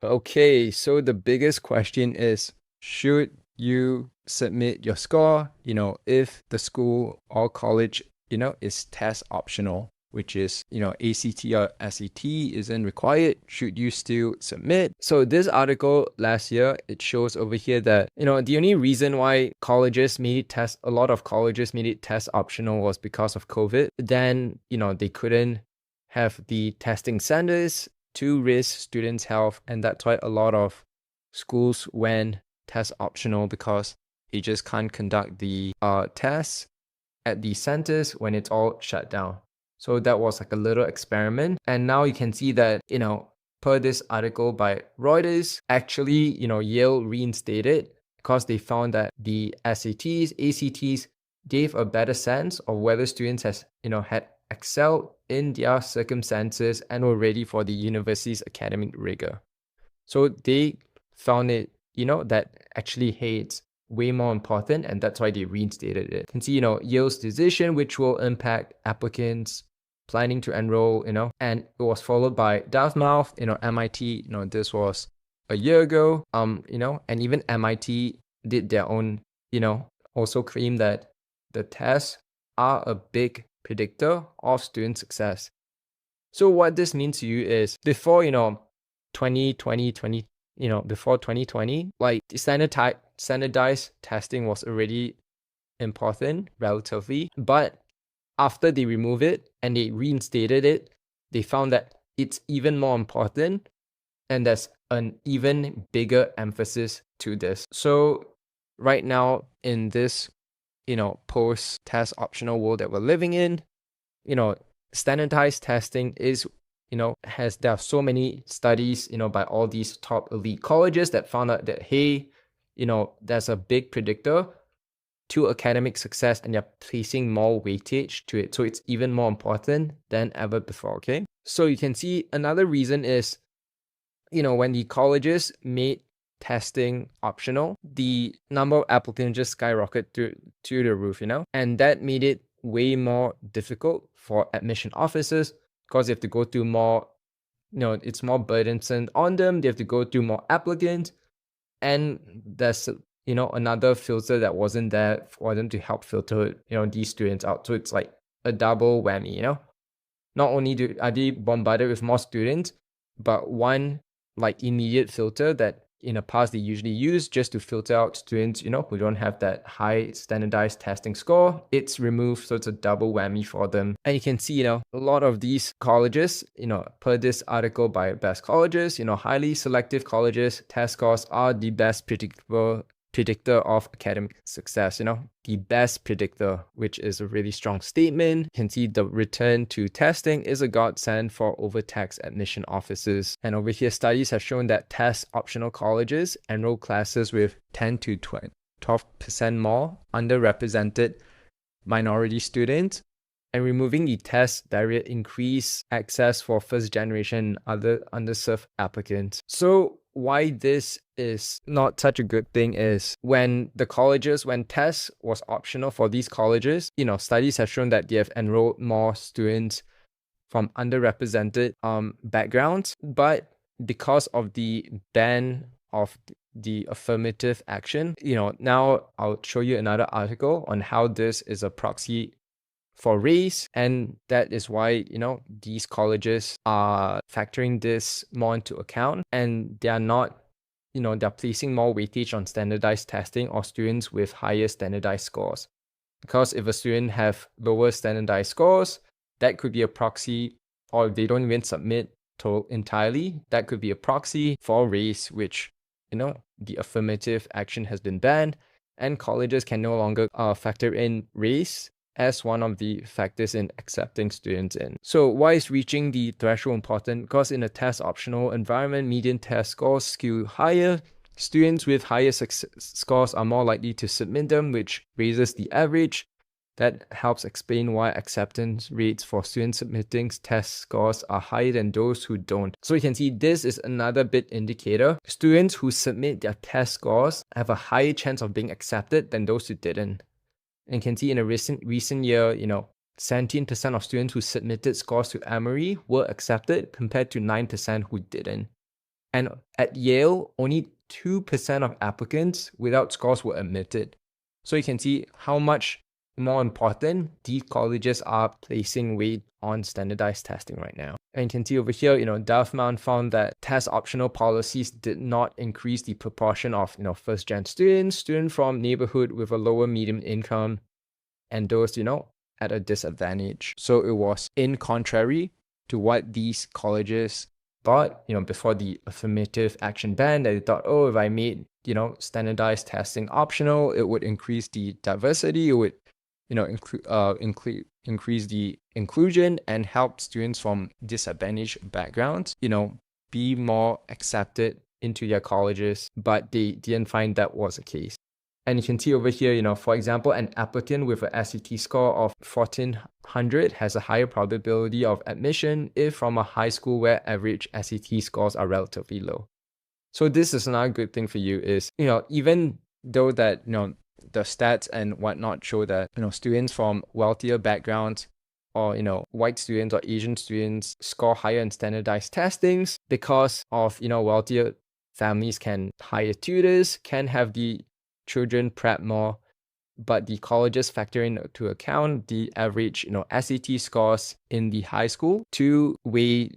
Okay, so the biggest question is, should you submit your score, if the school or college, is test optional, which is, ACT or SAT isn't required. Should you still submit? So this article last year, it shows over here that, the only reason why a lot of colleges made it test optional was because of COVID. Then, they couldn't have the testing centers to risk students' health, and that's why a lot of schools went test optional because they just can't conduct the tests at the centers when it's all shut down. So that was like a little experiment, and now you can see that per this article by Reuters, actually Yale reinstated because they found that the SATs, ACTs gave a better sense of whether students had excelled in their circumstances and were ready for the university's academic rigor. So they found it, that actually, hey, it's way more important, and that's why they reinstated it. You can see, Yale's decision, which will impact applicants planning to enroll, and it was followed by Dartmouth, MIT, this was a year ago, and even MIT did their own, also claim that the tests are a big predictor of student success. So what this means to you is before, 2020, before 2020, like standardized testing was already important relatively, but after they removed it and they reinstated it, they found that it's even more important, and there's an even bigger emphasis to this. So right now in this, post-test optional world that we're living in, standardized testing is, there are so many studies, by all these top elite colleges that found out that, hey, there's a big predictor to academic success, and they're placing more weightage to it. So it's even more important than ever before, okay? So you can see another reason is, when the colleges made testing optional, the number of applicants just skyrocketed to the roof, and that made it way more difficult for admission officers because they have to go through more, it's more burdensome on them. They have to go through more applicants, and there's another filter that wasn't there for them to help filter these students out. So it's like a double whammy. Not only are they bombarded with more students, but one like immediate filter that in the past they usually use just to filter out students who don't have that high standardized testing score, it's removed. So it's a double whammy for them. And you can see a lot of these colleges, per this article by Best Colleges, highly selective colleges, test scores are the best predictor of academic success, the best predictor, which is a really strong statement. You can see the return to testing is a godsend for overtaxed admission officers. And over here, studies have shown that test optional colleges enroll classes with 10 to 12% more underrepresented minority students, and removing the test barrier increase access for first generation other underserved applicants. So why this is not such a good thing is when tests was optional for these colleges, studies have shown that they have enrolled more students from underrepresented backgrounds, but because of the ban of the affirmative action, now I'll show you another article on how this is a proxy for race, and that is why these colleges are factoring this more into account, and they are not, they're placing more weightage on standardized testing or students with higher standardized scores. Because if a student have lower standardized scores, that could be a proxy, or if they don't even submit entirely, that could be a proxy for race, which the affirmative action has been banned, and colleges can no longer factor in race as one of the factors in accepting students in. So why is reaching the threshold important? Because in a test optional environment, median test scores skew higher. Students with higher scores are more likely to submit them, which raises the average. That helps explain why acceptance rates for students submitting test scores are higher than those who don't. So you can see this is another bit indicator. Students who submit their test scores have a higher chance of being accepted than those who didn't. And you can see in a recent year, 17% of students who submitted scores to Emory were accepted compared to 9% who didn't. And at Yale, only 2% of applicants without scores were admitted. So you can see how much more important these colleges are placing weight on standardized testing right now. And you can see over here, Duffman found that test optional policies did not increase the proportion of, first gen students from neighborhood with a lower medium income, and those, at a disadvantage. So it was in contrary to what these colleges thought, before the affirmative action ban, that they thought, oh, if I made, standardized testing optional, it would increase the diversity, it would increase the inclusion and help students from disadvantaged backgrounds, be more accepted into their colleges, but they didn't find that was the case. And you can see over here, for example, an applicant with an SAT score of 1400 has a higher probability of admission if from a high school where average SAT scores are relatively low. So this is another good thing for you is, even though that, the stats and whatnot show that, students from wealthier backgrounds or, white students or Asian students score higher in standardized testings because of, wealthier families can hire tutors, can have the children prep more, but the colleges factor into account the average, SAT scores in the high school to weigh,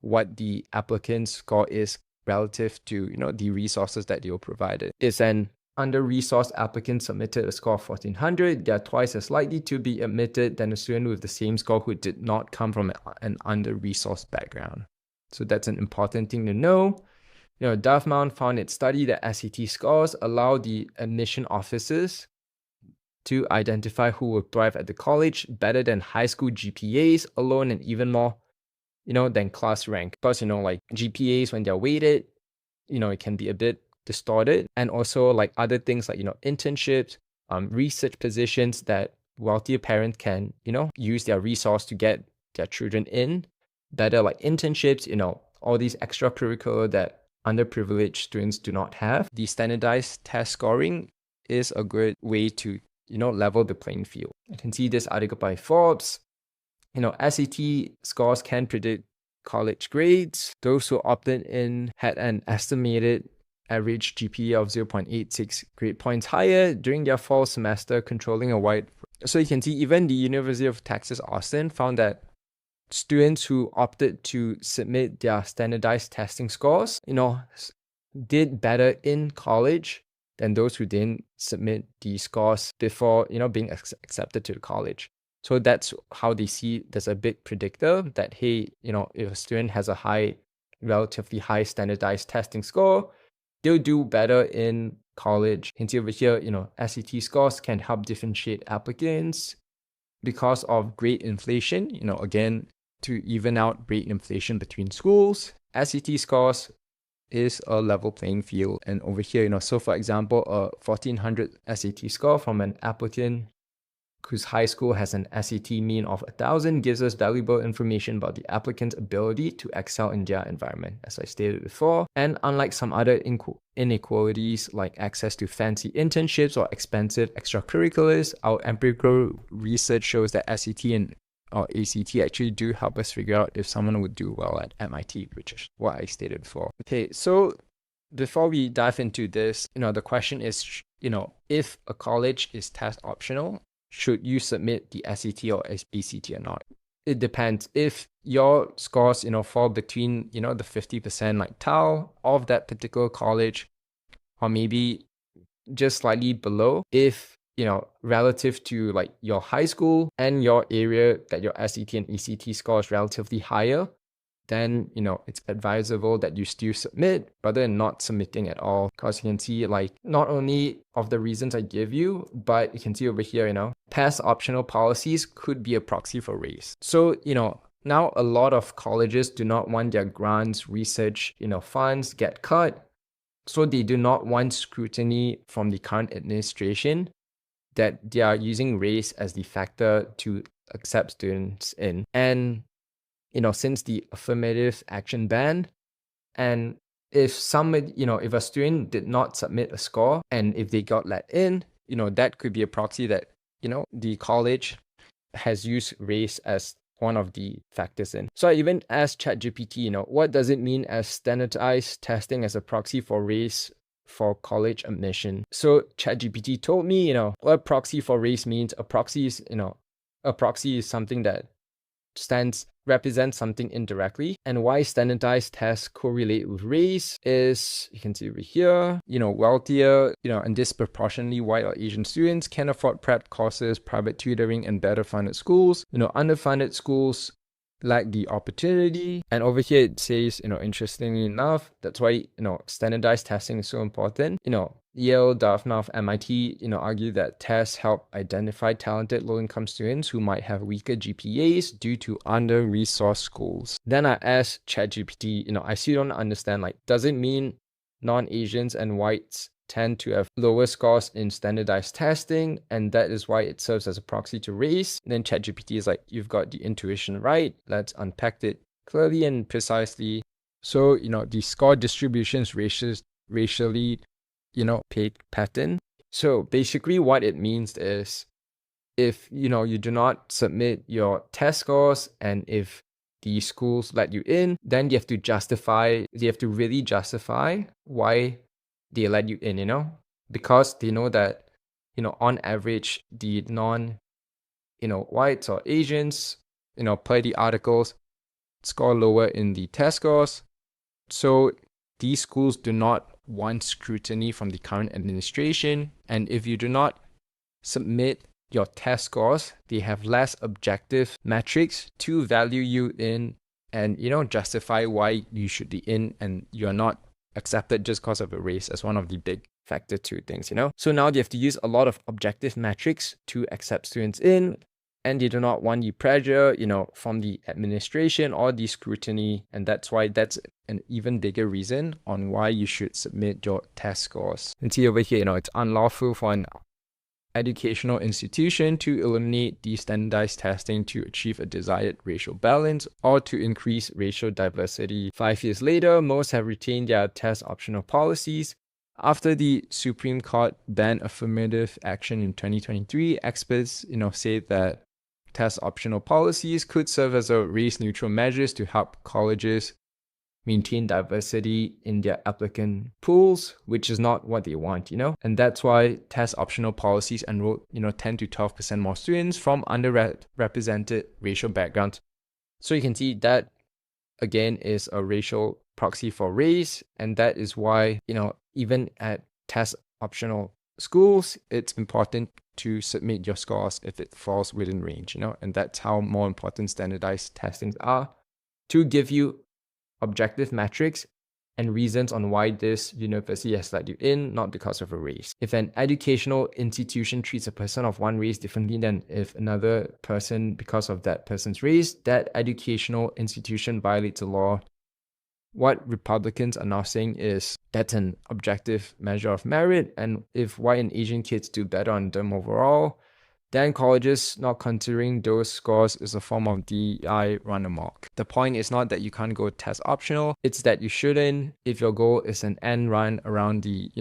what the applicant's score is relative to, the resources that they were provided. It's an under-resourced applicant submitted a score of 1400, they are twice as likely to be admitted than a student with the same score who did not come from an under-resourced background. So that's an important thing to know. Duffman found its study that SAT scores allow the admission officers to identify who will thrive at the college better than high school GPAs alone, and even more, than class rank. Because, like GPAs, when they're weighted, it can be a bit distorted. And also like other things like, internships, research positions that wealthier parents can, use their resource to get their children in better, like internships, all these extracurricular that underprivileged students do not have. The standardized test scoring is a good way to, level the playing field. You can see this article by Forbes. SAT scores can predict college grades. Those who opted in had an estimated average GPA of 0.86 grade points higher during their fall semester, controlling a wide. So you can see even the University of Texas Austin found that students who opted to submit their standardized testing scores, did better in college than those who didn't submit the scores before, being accepted to the college. So that's how they see there's a big predictor that, hey, if a student has a relatively high standardized testing score, they'll do better in college. You can see over here, SAT scores can help differentiate applicants because of grade inflation, again, to even out grade inflation between schools. SAT scores is a level playing field. And over here, so for example, a 1400 SAT score from an applicant whose high school has an SAT mean of 1000 gives us valuable information about the applicant's ability to excel in their environment, as I stated before. And unlike some other inequalities like access to fancy internships or expensive extracurriculars, our empirical research shows that SAT and ACT actually do help us figure out if someone would do well at MIT, which is what I stated before. Okay, so before we dive into this, the question is, if a college is test optional, should you submit the SAT or ACT or not? It depends. If your scores, fall between, the 50% like tile of that particular college, or maybe just slightly below, if, relative to like your high school and your area that your SAT and ACT score is relatively higher, then, it's advisable that you still submit rather than not submitting at all. Because you can see like not only of the reasons I give you, but you can see over here, past optional policies could be a proxy for race. So, now a lot of colleges do not want their grants, research, funds get cut. So they do not want scrutiny from the current administration that they are using race as the factor to accept students in. And since the affirmative action ban, and if if a student did not submit a score and if they got let in, that could be a proxy that, the college has used race as one of the factors in. So I even asked ChatGPT, what does it mean as standardized testing as a proxy for race for college admission? So ChatGPT told me, what proxy for race means. A proxy is something that represents something indirectly. And why standardized tests correlate with race is, you can see over here, wealthier, and disproportionately white or Asian students can afford prep courses, private tutoring, and better funded schools. Underfunded schools lack the opportunity. And over here it says, interestingly enough, that's why, standardized testing is so important. Yale, Dartmouth, MIT, argue that tests help identify talented low-income students who might have weaker GPAs due to under-resourced schools. Then I asked ChatGPT, I still don't understand, does it mean non-Asians and whites tend to have lower scores in standardized testing, and that is why it serves as a proxy to race? And then ChatGPT is like, you've got the intuition right. Let's unpack it clearly and precisely. So, the score distributions racially, paid pattern. So basically what it means is, if, you do not submit your test scores, and if the schools let you in, then you have to really justify why they let you in, because they know that, on average, the whites or Asians, per the articles, score lower in the test scores. So these schools do not want scrutiny from the current administration. And if you do not submit your test scores, they have less objective metrics to value you in and, justify why you should be in and you're not accepted just because of a race as one of the big factor to things, So now they have to use a lot of objective metrics to accept students in, and they do not want the pressure, from the administration or the scrutiny. And that's why that's an even bigger reason on why you should submit your test scores. And see over here, it's unlawful for an educational institution to eliminate the standardized testing to achieve a desired racial balance or to increase racial diversity. 5 years later, most have retained their test optional policies. After the Supreme Court banned affirmative action in 2023, experts, say that test optional policies could serve as a race-neutral measures to help colleges maintain diversity in their applicant pools, which is not what they want, And that's why test optional policies enroll, 10 to 12% more students from underrepresented racial backgrounds. So you can see that, again, is a racial proxy for race. And that is why, even at test optional schools, it's important to submit your scores if it falls within range, and that's how more important standardized testings are, to give you objective metrics and reasons on why this university has let you in, not because of a race. If an educational institution treats a person of one race differently than if another person because of that person's race, that educational institution violates the law. What Republicans are now saying is that's an objective measure of merit, and if white and Asian kids do better on them overall, then colleges not considering those scores is a form of DEI run amok. The point is not that you can't go test optional, it's that you shouldn't if your goal is an end run around the,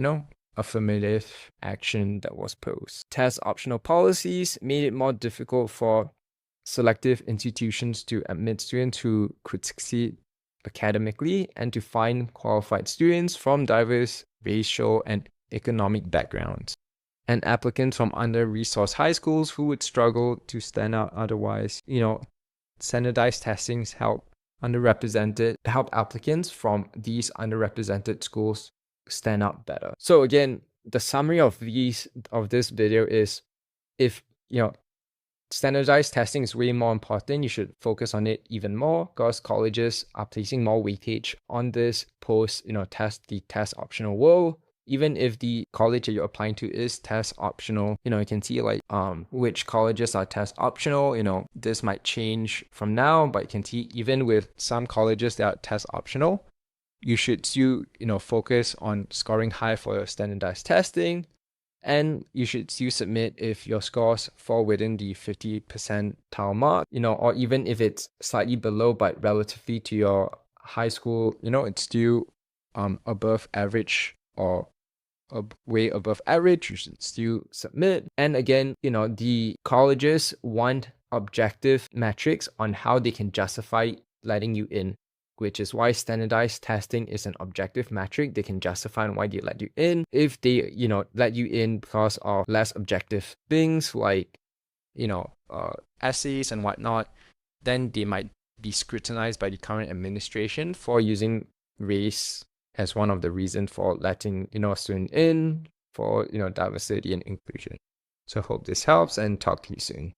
affirmative action that was posed. Test optional policies made it more difficult for selective institutions to admit students who could succeed academically and to find qualified students from diverse racial and economic backgrounds, and applicants from under-resourced high schools who would struggle to stand out otherwise. Standardized testings help applicants from these underrepresented schools stand out better. So again, the summary of this video is, if standardized testing is way more important, you should focus on it even more, because colleges are placing more weightage on this the test optional world. Even if the college that you're applying to is test optional, you can see which colleges are test optional. This might change from now, but you can see even with some colleges that are test optional, you should still, focus on scoring high for your standardized testing. And you should still submit if your scores fall within the 50 percentile mark, or even if it's slightly below, but relatively to your high school, it's still above average or way above average, you should still submit. And again, the colleges want objective metrics on how they can justify letting you in, which is why standardized testing is an objective metric. They can justify why they let you in. If they, let you in because of less objective things like, essays and whatnot, then they might be scrutinized by the current administration for using race as one of the reasons for letting, a student in, for, diversity and inclusion. So I hope this helps, and talk to you soon.